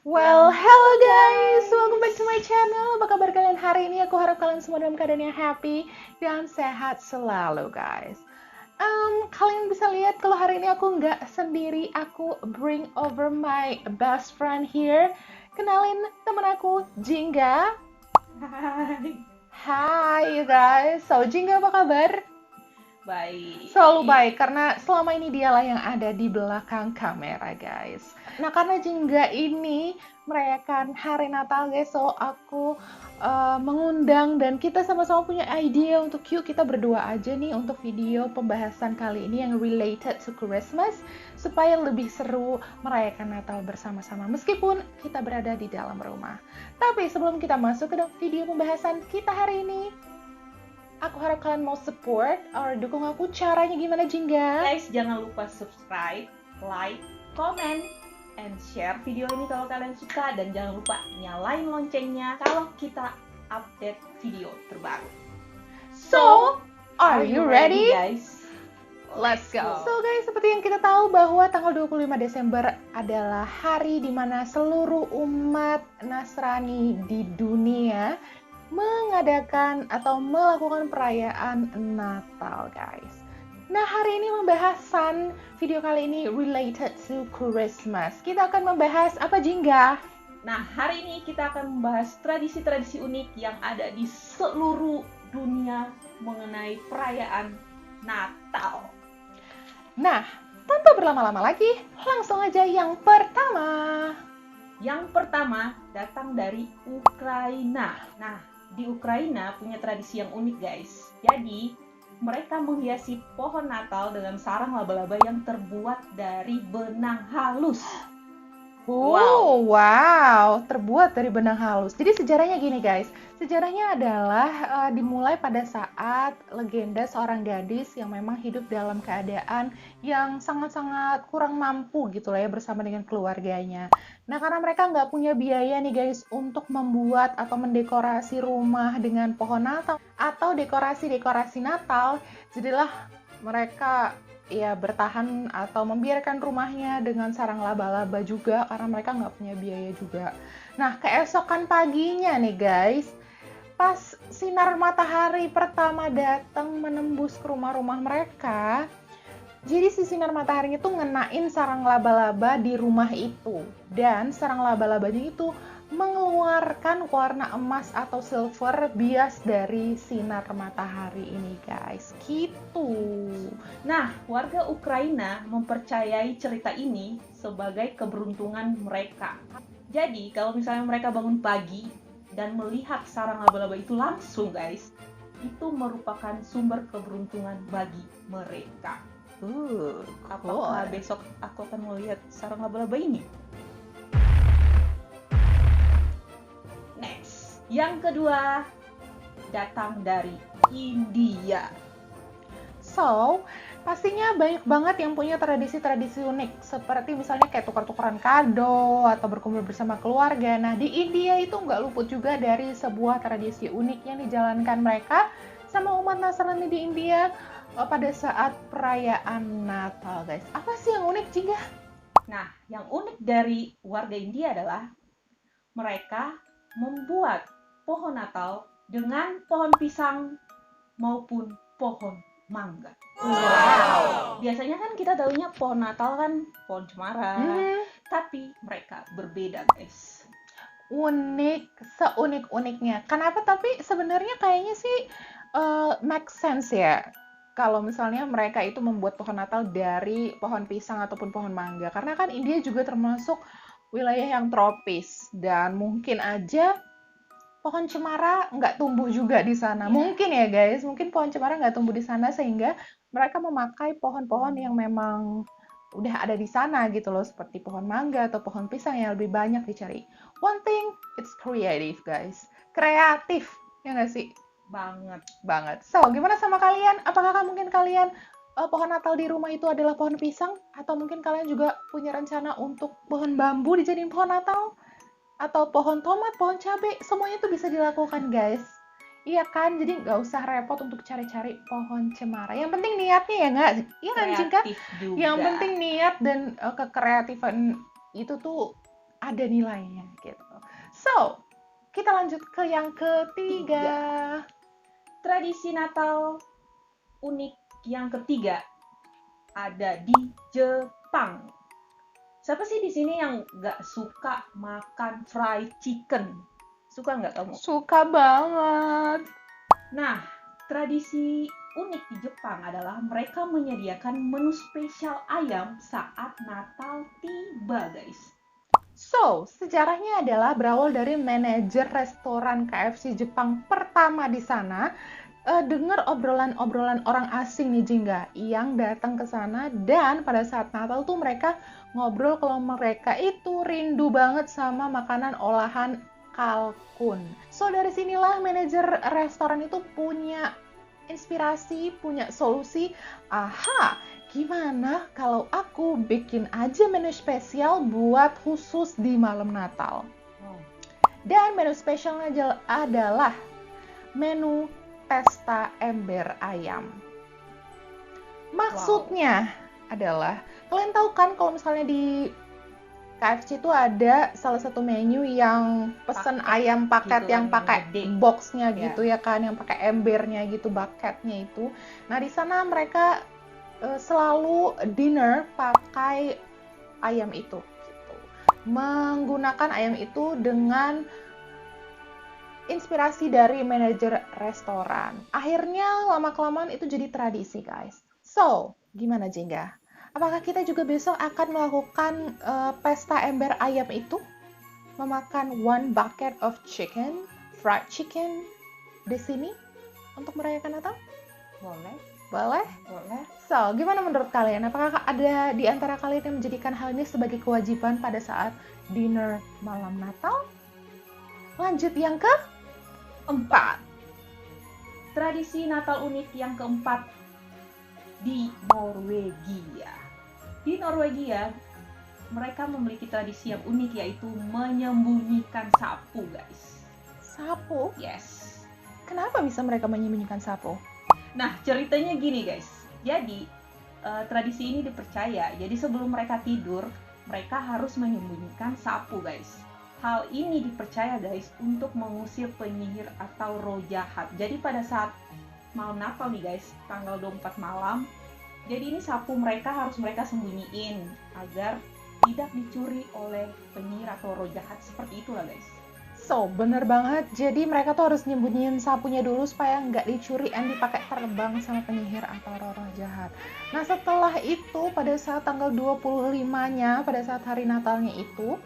Hello guys, welcome back to my channel. Apa kabar kalian hari ini? Aku harap kalian semua dalam keadaan yang happy dan sehat selalu guys. Kalian bisa lihat kalau hari ini aku nggak sendiri, aku bring over my best friend here. Kenalin temen aku, Jingga. Hai. Hai you guys, so Jingga apa kabar? Baik. Selalu baik, karena selama ini dialah yang ada di belakang kamera guys. Nah karena Jingga ini merayakan hari Natal guys, so aku mengundang dan kita sama-sama punya ide untuk yuk kita berdua aja nih untuk video pembahasan kali ini yang related to Christmas supaya lebih seru merayakan Natal bersama-sama meskipun kita berada di dalam rumah. Tapi sebelum kita masuk ke video pembahasan kita hari ini, aku harap kalian mau support or dukung aku. Caranya gimana Jingga? Guys, jangan lupa subscribe, like, comment, and share video ini kalau kalian suka. Dan jangan lupa nyalain loncengnya kalau kita update video terbaru. So, are you ready? guys? Let's go. So guys, seperti yang kita tahu bahwa tanggal 25 Desember adalah hari di mana seluruh umat Nasrani di dunia mengadakan atau melakukan perayaan Natal guys. Nah hari ini pembahasan video kali ini related to Christmas. Kita akan membahas apa Jingga? Nah, hari ini kita akan membahas tradisi-tradisi unik yang ada di seluruh dunia mengenai perayaan Natal. Nah, tanpa berlama-lama lagi, langsung aja yang pertama. Yang pertama datang dari Ukraina. Nah, di Ukraina punya tradisi yang unik guys. Jadi mereka menghiasi pohon Natal dengan sarang laba-laba yang terbuat dari benang halus. Wow, terbuat dari benang halus. Jadi sejarahnya gini guys, sejarahnya adalah dimulai pada saat legenda seorang gadis yang memang hidup dalam keadaan yang sangat-sangat kurang mampu gitu lah ya bersama dengan keluarganya. Nah karena mereka nggak punya biaya nih guys untuk membuat atau mendekorasi rumah dengan pohon Natal atau dekorasi-dekorasi Natal, jadilah mereka ya bertahan atau membiarkan rumahnya dengan sarang laba-laba juga karena mereka nggak punya biaya juga. Nah keesokan paginya nih guys, pas sinar matahari pertama datang menembus ke rumah-rumah mereka, jadi si sinar mataharinya tuh ngenain sarang laba-laba di rumah itu, dan sarang laba-labanya itu mengeluarkan warna emas atau silver bias dari sinar matahari ini guys, gitu. Nah, warga Ukraina mempercayai cerita ini sebagai keberuntungan mereka. Jadi, kalau misalnya mereka bangun pagi dan melihat sarang laba-laba itu langsung guys, itu merupakan sumber keberuntungan bagi mereka. Apakah besok aku akan melihat sarang laba-laba ini? Next, yang kedua datang dari India. So, pastinya banyak banget yang punya tradisi-tradisi unik, seperti misalnya kayak tukar-tukaran kado atau berkumpul bersama keluarga. Nah, di India itu nggak luput juga dari sebuah tradisi unik yang dijalankan mereka sama umat Nasrani di India pada saat perayaan Natal, guys. Apa sih yang unik, Jingga? Nah, yang unik dari warga India adalah mereka membuat pohon Natal dengan pohon pisang maupun pohon mangga. Wow. Biasanya kan kita tahunya pohon Natal kan pohon cemara, tapi mereka berbeda guys. Unik, seunik-uniknya. Kenapa? Tapi sebenarnya kayaknya sih make sense ya. Kalau misalnya mereka itu membuat pohon Natal dari pohon pisang ataupun pohon mangga. Karena kan India juga termasuk wilayah yang tropis. Dan mungkin aja pohon cemara nggak tumbuh juga di sana. Mungkin ya guys, mungkin pohon cemara nggak tumbuh di sana sehingga mereka memakai pohon-pohon yang memang udah ada di sana gitu loh, seperti pohon mangga atau pohon pisang yang lebih banyak dicari. One thing, it's creative guys. Kreatif, ya nggak sih? Banget. So, gimana sama kalian? Apakah mungkin kalian pohon Natal di rumah itu adalah pohon pisang? Atau mungkin kalian juga punya rencana untuk pohon bambu dijadiin pohon Natal? Atau pohon tomat, pohon cabai, semuanya itu bisa dilakukan guys. Iya kan, jadi nggak usah repot untuk cari-cari pohon cemara. Yang penting niatnya ya nggak? Iya kan, Jingga? Yang penting niat dan kekreatifan itu tuh ada nilainya gitu. So, kita lanjut ke yang ketiga. Tradisi Natal unik yang ketiga ada di Jepang. Siapa sih di sini yang nggak suka makan fried chicken? Suka nggak kamu? Suka banget. Nah, tradisi unik di Jepang adalah mereka menyediakan menu spesial ayam saat Natal tiba, guys. So, sejarahnya adalah berawal dari manajer restoran KFC Jepang pertama di sana. Dengar obrolan-obrolan orang asing nih Jingga yang datang ke sana, dan pada saat Natal tuh mereka ngobrol kalau mereka itu rindu banget sama makanan olahan kalkun. So dari sinilah manajer restoran itu punya inspirasi, punya solusi. Aha, gimana kalau aku bikin aja menu spesial buat khusus di malam Natal? Dan menu spesialnya adalah menu pesta ember ayam. Maksudnya adalah, kalian tahu kan kalau misalnya di KFC itu ada salah satu menu yang pesen ayam paket gitu, yang pakai boxnya gitu ya kan, yang pakai embernya gitu, bucketnya itu. Nah di sana mereka selalu dinner pakai ayam itu, gitu. Menggunakan ayam itu dengan inspirasi dari manajer restoran. Akhirnya lama-kelamaan itu jadi tradisi, guys. So, gimana Jingga? Apakah kita juga besok akan melakukan pesta ember ayam itu? Memakan one bucket of chicken, fried chicken di sini untuk merayakan Natal? Boleh. Boleh? Boleh. So, gimana menurut kalian? Apakah ada di antara kalian yang menjadikan hal ini sebagai kewajiban pada saat dinner malam Natal? Lanjut yang keempat. Tradisi Natal unik yang keempat di Norwegia. Di Norwegia, mereka memiliki tradisi yang unik, yaitu menyembunyikan sapu, guys. Sapu? Yes. Kenapa bisa mereka menyembunyikan sapu? Nah, ceritanya gini, guys. Jadi, tradisi ini dipercaya, jadi sebelum mereka tidur, mereka harus menyembunyikan sapu, guys. Hal ini dipercaya, guys, untuk mengusir penyihir atau roh jahat. Jadi pada saat malam Natal nih, guys, tanggal 24 malam, jadi ini sapu mereka harus mereka sembunyiin agar tidak dicuri oleh penyihir atau roh jahat. Seperti itulah, guys. So, bener banget. Jadi mereka tuh harus nyembunyiin sapunya dulu supaya nggak dicuri dan dipakai terbang sama penyihir atau roh jahat. Nah, setelah itu pada saat tanggal 25-nya, pada saat hari Natalnya itu,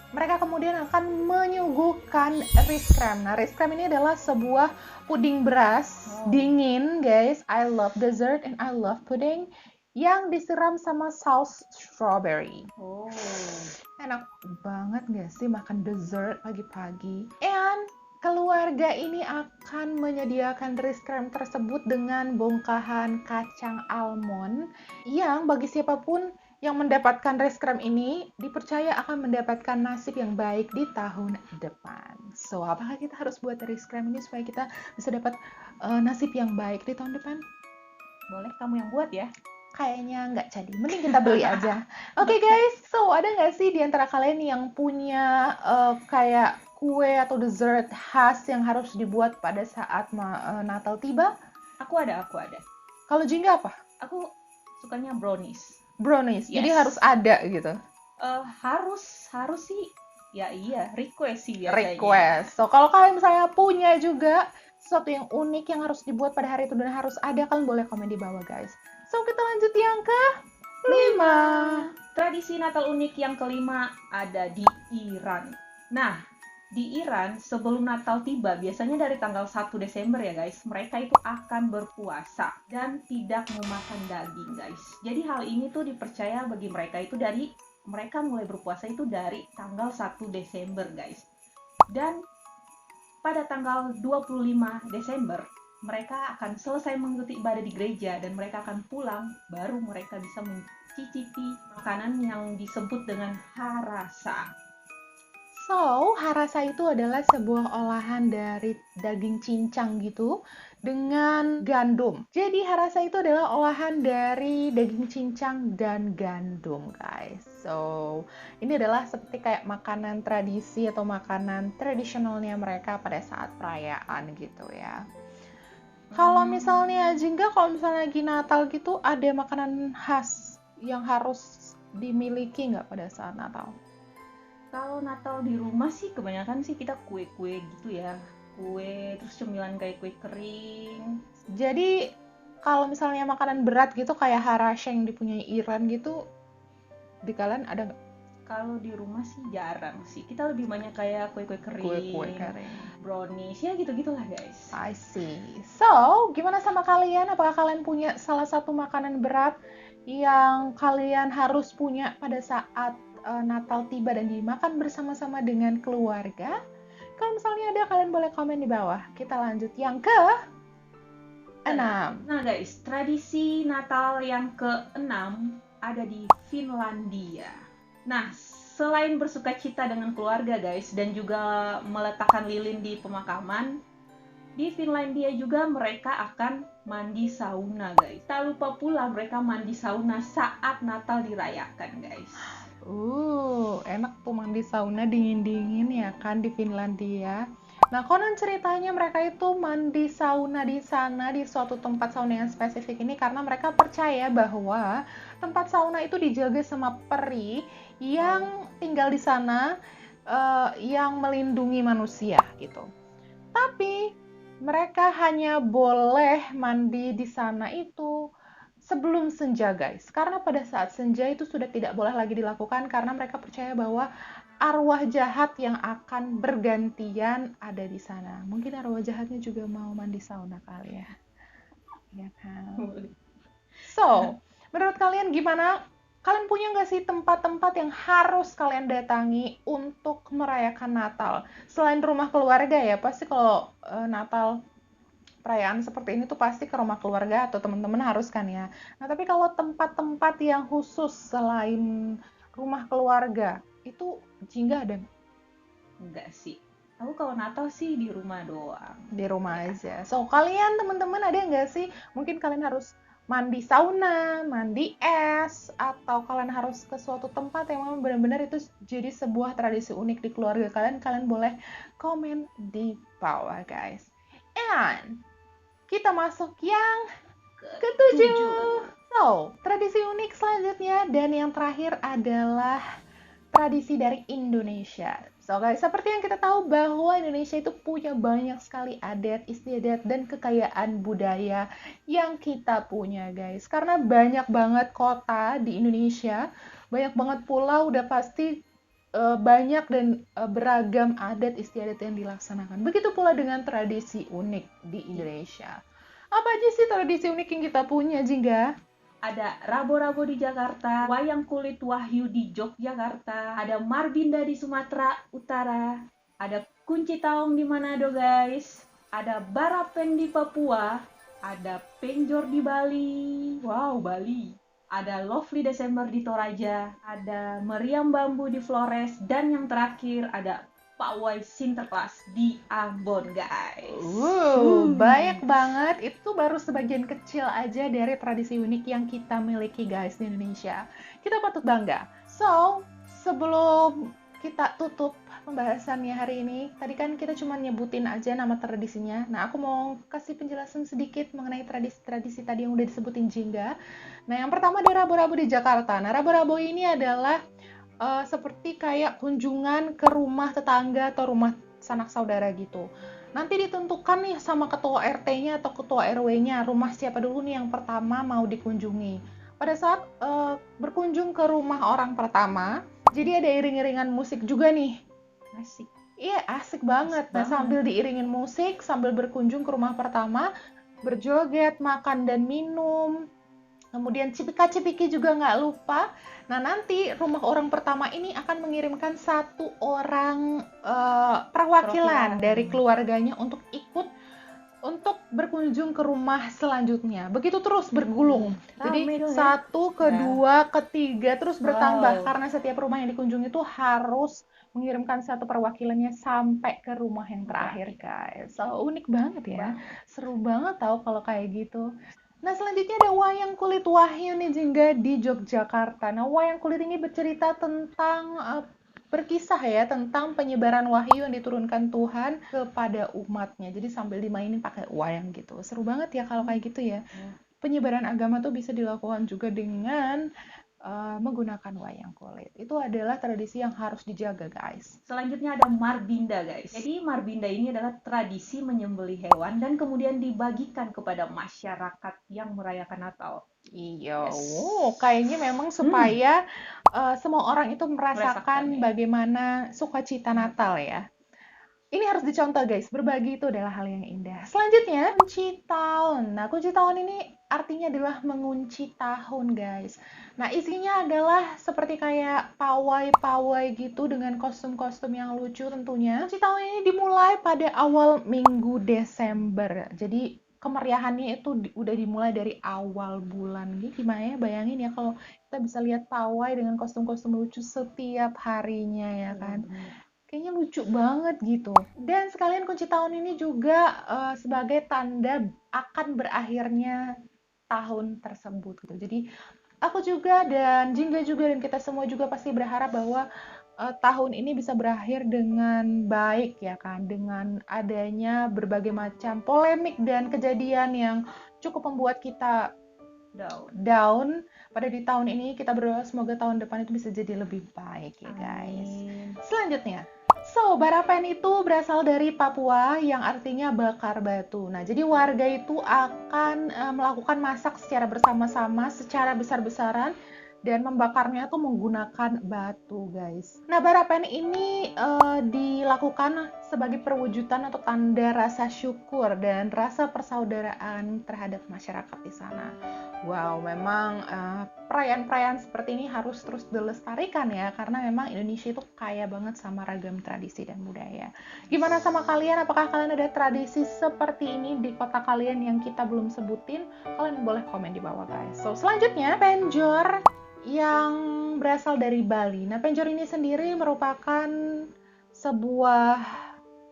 mereka kemudian akan menyuguhkan riskrem. Nah, riskrem ini adalah sebuah puding beras dingin, guys. I love dessert and I love pudding yang disiram sama saus strawberry. Enak banget gak sih makan dessert pagi-pagi? And keluarga ini akan menyediakan riskrem tersebut dengan bongkahan kacang almond yang bagi siapapun yang mendapatkan riskrem ini dipercaya akan mendapatkan nasib yang baik di tahun depan. So, apakah kita harus buat riskrem ini supaya kita bisa dapat nasib yang baik di tahun depan? Boleh kamu yang buat ya? Kayaknya nggak jadi, mending kita beli aja. Oke, guys, so ada nggak sih di antara kalian yang punya kayak kue atau dessert khas yang harus dibuat pada saat Natal tiba? Aku ada. Kalau Jingga apa? Aku sukanya brownies. Brownies, Yes. jadi harus ada gitu. Harus sih. Ya iya, request sih biasanya. Request. So kalau kalian misalnya punya juga sesuatu yang unik yang harus dibuat pada hari itu dan harus ada, kalian boleh komen di bawah, guys. So kita lanjut yang ke-5. Tradisi Natal unik yang kelima ada di Iran. Nah, di Iran sebelum Natal tiba, biasanya dari tanggal 1 Desember ya guys, mereka itu akan berpuasa dan tidak memakan daging, guys. Jadi hal ini tuh dipercaya bagi mereka itu dari mereka mulai berpuasa itu dari tanggal 1 Desember, guys. Dan pada tanggal 25 Desember, mereka akan selesai mengikuti ibadah di gereja dan mereka akan pulang, baru mereka bisa mencicipi makanan yang disebut dengan harasa. So, harasa itu adalah sebuah olahan dari daging cincang gitu dengan gandum. Jadi, harasa itu adalah olahan dari daging cincang dan gandum, guys. So, ini adalah seperti kayak makanan tradisi atau makanan tradisionalnya mereka pada saat perayaan gitu ya. Kalau misalnya Jingga, kalau misalnya lagi Natal gitu, ada makanan khas yang harus dimiliki nggak pada saat Natal? Kalau Natal di rumah sih kebanyakan sih kita kue-kue gitu ya. Kue, terus cemilan kayak kue kering. Jadi kalau misalnya makanan berat gitu kayak harasha yang dipunyai Iran gitu, di kalian ada nggak Kalau di rumah sih jarang sih. Kita lebih banyak kayak kue-kue kue-kue kering, kering? brownies, ya gitu-gitulah guys. I see. So, gimana sama kalian? Apakah kalian punya salah satu makanan berat yang kalian harus punya pada saat Natal tiba dan dimakan bersama-sama dengan keluarga? Kalau misalnya ada, kalian boleh komen di bawah. Kita lanjut yang ke 6. Nah guys, tradisi Natal yang ke-6 ada di Finlandia. Nah, selain bersukacita dengan keluarga guys, dan juga meletakkan lilin di pemakaman, di Finlandia juga mereka akan mandi sauna guys. Tak lupa pula mereka mandi sauna saat Natal dirayakan guys. Enak tuh mandi sauna dingin-dingin ya kan di Finlandia. Nah, konon ceritanya mereka itu mandi sauna di sana di suatu tempat sauna yang spesifik ini karena mereka percaya bahwa tempat sauna itu dijaga sama peri yang tinggal di sana, yang melindungi manusia gitu. Tapi mereka hanya boleh mandi di sana itu sebelum senja, guys. Karena pada saat senja itu sudah tidak boleh lagi dilakukan karena mereka percaya bahwa arwah jahat yang akan bergantian ada di sana. Mungkin arwah jahatnya juga mau mandi sauna kali ya. Ya kan? So, menurut kalian gimana? Kalian punya nggak sih tempat-tempat yang harus kalian datangi untuk merayakan Natal? Selain rumah keluarga ya, pasti kalau Natal perayaan seperti ini tuh pasti ke rumah keluarga atau teman-teman harus kan ya. Nah, tapi kalau tempat-tempat yang khusus selain rumah keluarga, itu Jingga ada Enggak sih. Aku kalau Natal sih di rumah doang. di rumah aja. So, kalian teman-teman ada nggak sih? Mungkin kalian harus mandi sauna, mandi es, atau kalian harus ke suatu tempat yang memang benar-benar itu jadi sebuah tradisi unik di keluarga kalian. Kalian boleh komen di bawah, guys. And kita masuk yang ke-7. So, tradisi unik selanjutnya dan yang terakhir adalah tradisi dari Indonesia. So guys, seperti yang kita tahu bahwa Indonesia itu punya banyak sekali adat, istiadat, dan kekayaan budaya yang kita punya guys. Karena banyak banget kota di Indonesia, banyak banget pulau, udah pasti banyak dan beragam adat istiadat yang dilaksanakan. Begitu pula dengan tradisi unik di Indonesia. Apa aja sih tradisi unik yang kita punya, Jingga? Ada rabo-rabo di Jakarta, wayang kulit Wahyu di Yogyakarta, ada Marbinda di Sumatera Utara, ada kunci taong di Manado guys, ada barapen di Papua, ada penjor di Bali, wow Bali, ada Lovely Desember di Toraja, ada meriam bambu di Flores, dan yang terakhir ada pawai Sinterklas di Ambon guys. Banyak banget. Itu baru sebagian kecil aja dari tradisi unik yang kita miliki guys di Indonesia. Kita patut bangga. So, sebelum kita tutup pembahasannya hari ini, tadi kan kita cuma nyebutin aja nama tradisinya. Nah, aku mau kasih penjelasan sedikit mengenai tradisi-tradisi tadi yang udah disebutin Jingga. Nah, yang pertama ada rabo-rabo di Jakarta. Nah, rabo-rabo ini adalah seperti kayak kunjungan ke rumah tetangga atau rumah sanak saudara gitu. Nanti ditentukan nih sama ketua RT-nya atau ketua RW-nya, rumah siapa dulu nih yang pertama mau dikunjungi. Pada saat berkunjung ke rumah orang pertama, jadi ada iring-iringan musik juga nih. Asik. Iya, asik banget. Nah, sambil diiringin musik, sambil berkunjung ke rumah pertama, berjoget, makan dan minum. Kemudian cipika-cipiki juga nggak lupa. Nah, nanti rumah orang pertama ini akan mengirimkan satu orang perwakilan dari keluarganya untuk ikut untuk berkunjung ke rumah selanjutnya. Begitu terus bergulung. Jadi satu, kedua, ketiga terus bertambah karena setiap rumah yang dikunjungi itu harus mengirimkan satu perwakilannya sampai ke rumah yang terakhir, guys. So, unik banget ya. Seru banget tau kalau kayak gitu. Nah, selanjutnya ada wayang kulit Wahyu nih Jingga di Yogyakarta. Nah, wayang kulit ini bercerita tentang berkisah ya tentang penyebaran wahyu yang diturunkan Tuhan kepada umatnya. Jadi sambil dimainin pakai wayang gitu. Seru banget ya kalau kayak gitu ya. Penyebaran agama tuh bisa dilakukan juga dengan menggunakan wayang kulit. Itu adalah tradisi yang harus dijaga, guys. Selanjutnya ada Marbinda, guys. Jadi Marbinda ini adalah tradisi menyembelih hewan dan kemudian dibagikan kepada masyarakat yang merayakan Natal. Iya, Yes. kayaknya memang supaya semua orang itu merasakan ya. bagaimana sukacita Natal ya. Ini harus dicontoh guys, berbagi itu adalah hal yang indah. Selanjutnya, kunci tahun. Nah, kunci tahun ini artinya adalah mengunci tahun guys. Nah, isinya adalah seperti kayak pawai-pawai gitu dengan kostum-kostum yang lucu tentunya. Kunci tahun ini dimulai pada awal minggu Desember. Jadi, kemeriahannya itu udah dimulai dari awal bulan. Jadi, gimana ya, bayangin ya kalau kita bisa lihat pawai dengan kostum-kostum lucu setiap harinya ya kan. Kayaknya lucu banget gitu. Dan sekalian kunci tahun ini juga sebagai tanda akan berakhirnya tahun tersebut gitu. Jadi aku juga dan Jingga juga dan kita semua juga pasti berharap bahwa tahun ini bisa berakhir dengan baik ya kan, dengan adanya berbagai macam polemik dan kejadian yang cukup membuat kita down pada di tahun ini. Kita berdoa semoga tahun depan itu bisa jadi lebih baik ya guys. Selanjutnya, so barapen itu berasal dari Papua yang artinya bakar batu. Nah, jadi warga itu akan melakukan masak secara bersama-sama, secara besar-besaran dan membakarnya tuh menggunakan batu, guys. Nah, barapen ini dilakukan sebagai perwujudan atau tanda rasa syukur dan rasa persaudaraan terhadap masyarakat di sana. Wow, memang perayaan-perayaan seperti ini harus terus dilestarikan ya, karena memang Indonesia itu kaya banget sama ragam tradisi dan budaya. Gimana sama kalian? Apakah kalian ada tradisi seperti ini di kota kalian yang kita belum sebutin? Kalian boleh komen di bawah guys. So, selanjutnya penjor yang berasal dari Bali. Nah, penjor ini sendiri merupakan sebuah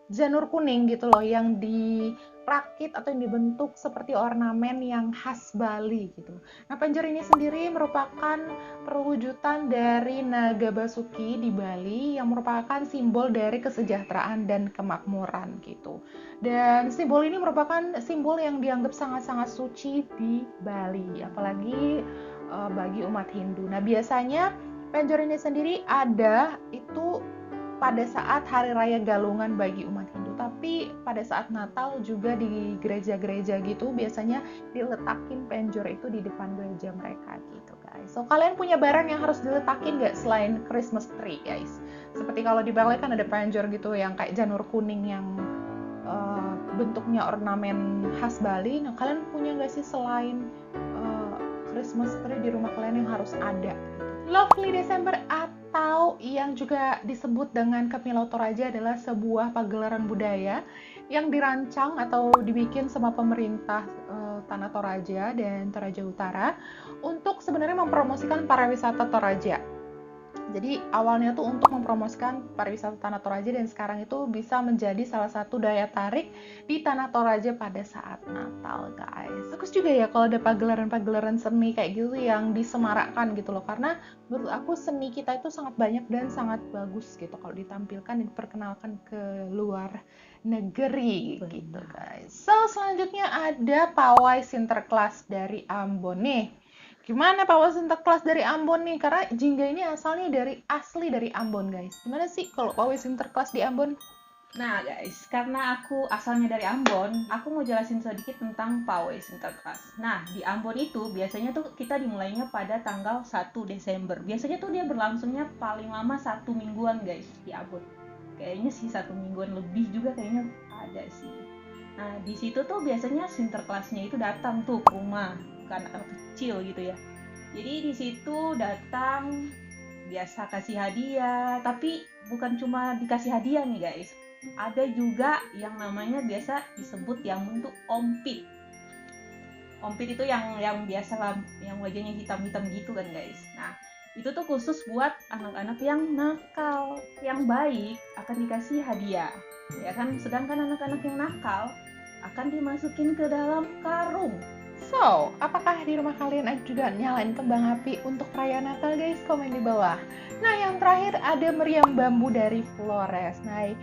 janur kuning gitu loh yang dirakit atau yang dibentuk seperti ornamen yang khas Bali gitu. Nah, penjor ini sendiri merupakan perwujudan dari naga basuki di Bali yang merupakan simbol dari kesejahteraan dan kemakmuran gitu. Dan simbol ini merupakan simbol yang dianggap sangat-sangat suci di Bali, apalagi bagi umat Hindu. Nah, biasanya penjor ini sendiri ada itu pada saat hari raya Galungan bagi umat Hindu, tapi pada saat Natal juga di gereja-gereja gitu biasanya diletakin penjor itu di depan gereja mereka gitu guys. So kalian punya barang yang harus diletakin nggak selain Christmas tree guys? Seperti kalau di Bali kan ada penjor gitu yang kayak janur kuning yang bentuknya ornamen khas Bali. Nah, kalian punya nggak sih selain Christmas tree di rumah kalian yang harus ada? Lovely December atau yang juga disebut dengan Kepmilau Toraja adalah sebuah pagelaran budaya yang dirancang atau dibikin sama pemerintah Tanah Toraja dan Toraja Utara untuk sebenarnya mempromosikan pariwisata Toraja. Jadi awalnya tuh untuk mempromosikan pariwisata Tanah Toraja dan sekarang itu bisa menjadi salah satu daya tarik di Tanah Toraja pada saat Natal, guys. Bagus juga ya kalau ada pagelaran-pagelaran seni kayak gitu yang disemarakkan gitu loh, karena menurut aku seni kita itu sangat banyak dan sangat bagus gitu kalau ditampilkan dan diperkenalkan ke luar negeri gitu, guys. So selanjutnya ada pawai Sinterklas dari Ambon nih. Gimana Pawai Sinterklas dari Ambon nih? Karena Jingga ini asalnya asli dari Ambon, guys. Gimana sih kalau Pawai Sinterklas di Ambon? Nah guys, karena aku asalnya dari Ambon, aku mau jelasin sedikit tentang Pawai Sinterklas. Nah, di Ambon itu biasanya tuh kita dimulainya pada tanggal 1 Desember. Biasanya tuh dia berlangsungnya paling lama 1 mingguan guys di Ambon. Kayaknya sih 1 mingguan lebih juga kayaknya ada sih. Nah, di situ tuh biasanya Sinterklasnya itu datang tuh ke rumah ke anak-anak kecil gitu ya. Jadi di situ datang biasa kasih hadiah, tapi bukan cuma dikasih hadiah nih guys. Ada juga yang namanya biasa disebut yang bentuk ompit. Ompit itu yang biasa lah, yang wajahnya hitam-hitam gitu kan guys. Nah, Itu tuh khusus buat anak-anak yang nakal. Yang baik akan dikasih hadiah, ya kan? Sedangkan anak-anak yang nakal akan dimasukin ke dalam karung. So, apakah di rumah kalian juga nyalain kembang api untuk perayaan Natal, guys? Komen di bawah. Nah, yang terakhir ada meriam bambu dari Flores. Nah,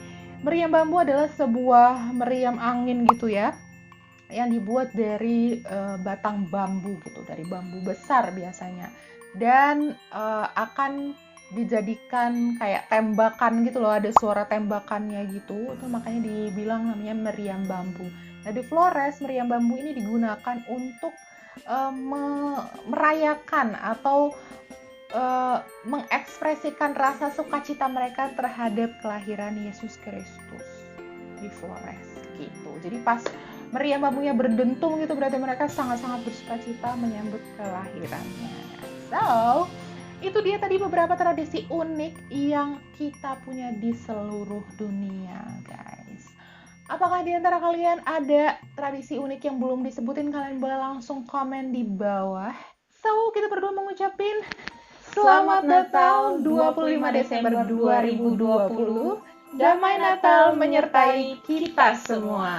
meriam bambu adalah sebuah meriam angin gitu ya, yang dibuat dari batang bambu gitu, dari bambu besar biasanya. Dan akan dijadikan kayak tembakan gitu loh, ada suara tembakannya gitu. Itu makanya dibilang namanya meriam bambu. Nah, di Flores, meriam bambu ini digunakan untuk merayakan atau mengekspresikan rasa sukacita mereka terhadap kelahiran Yesus Kristus di Flores gitu. Jadi pas meriam bambunya berdentum gitu, berarti mereka sangat-sangat bersukacita menyambut kelahirannya. So, itu dia tadi beberapa tradisi unik yang kita punya di seluruh dunia, guys. Apakah di antara kalian ada tradisi unik yang belum disebutin? Kalian boleh langsung komen di bawah. So, kita berdua mengucapin Selamat Natal 25 Desember 2020. Damai Natal menyertai kita semua.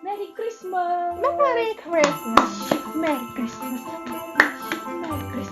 Merry Christmas. Merry Christmas. Merry Christmas. Merry Christmas.